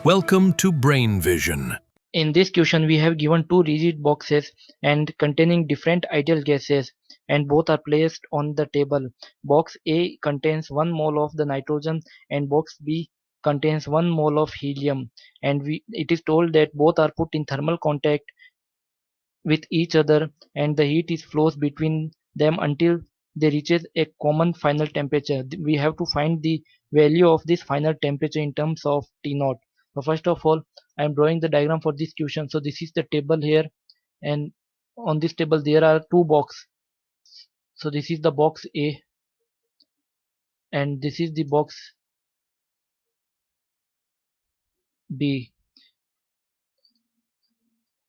Welcome to Brain Vision. In this question we have given two rigid boxes and containing different ideal gases, and both are placed on the table. Box A contains 1 mole of the nitrogen and box B contains 1 mole of helium, and it is told that both are put in thermal contact with each other and the heat is flows between them until they reaches a common final temperature. We have to find the value of this final temperature in terms of T naught. So first of all, I am drawing the diagram for this question. So this is the table here, and on this table there are two boxes. So this is the box A and this is the box B,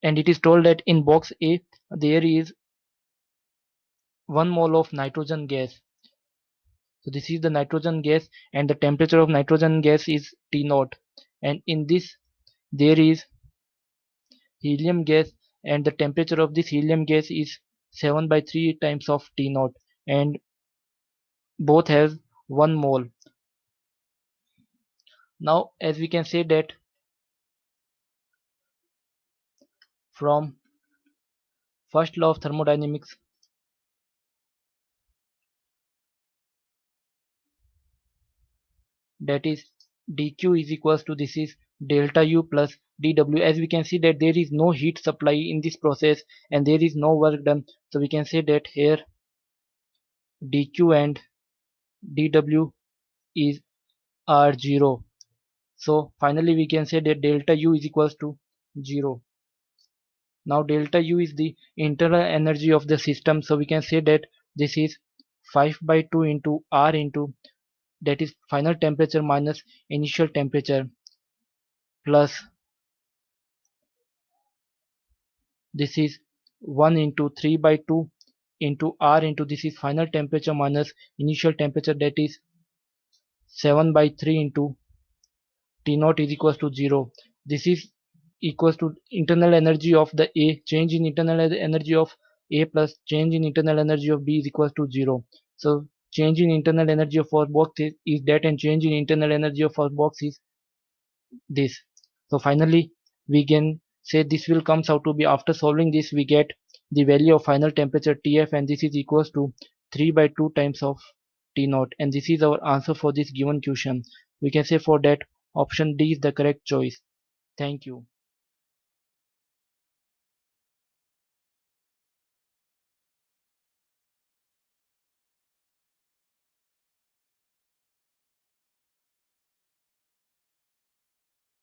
and it is told that in box A there is 1 mole of nitrogen gas. So this is the nitrogen gas and the temperature of nitrogen gas is T naught, and in this there is helium gas and the temperature of this helium gas is 7 by 3 times of T naught, and both has 1 mole. Now as we can say that from first law of thermodynamics, that is dq is equals to, this is delta u plus dw. As we can see that there is no heat supply in this process and there is no work done, so we can say that here dq and dw is are 0. So finally we can say that delta u is equals to 0. Now delta u is the internal energy of the system, so we can say that this is 5 by 2 into R into, that is final temperature minus initial temperature, plus this is 1 into 3 by 2 into R into, this is final temperature minus initial temperature, that is 7 by 3 into T naught is equals to 0. This is equals to internal energy of the A, change in internal energy of A plus change in internal energy of B is equals to 0. So change in internal energy of first box is that, and change in internal energy of first box is this. So finally we can say this will comes out to be, after solving this we get the value of final temperature Tf, and this is equals to 3 by 2 times of T naught, and this is our answer for this given question. We can say for that option D is the correct choice. Thank you.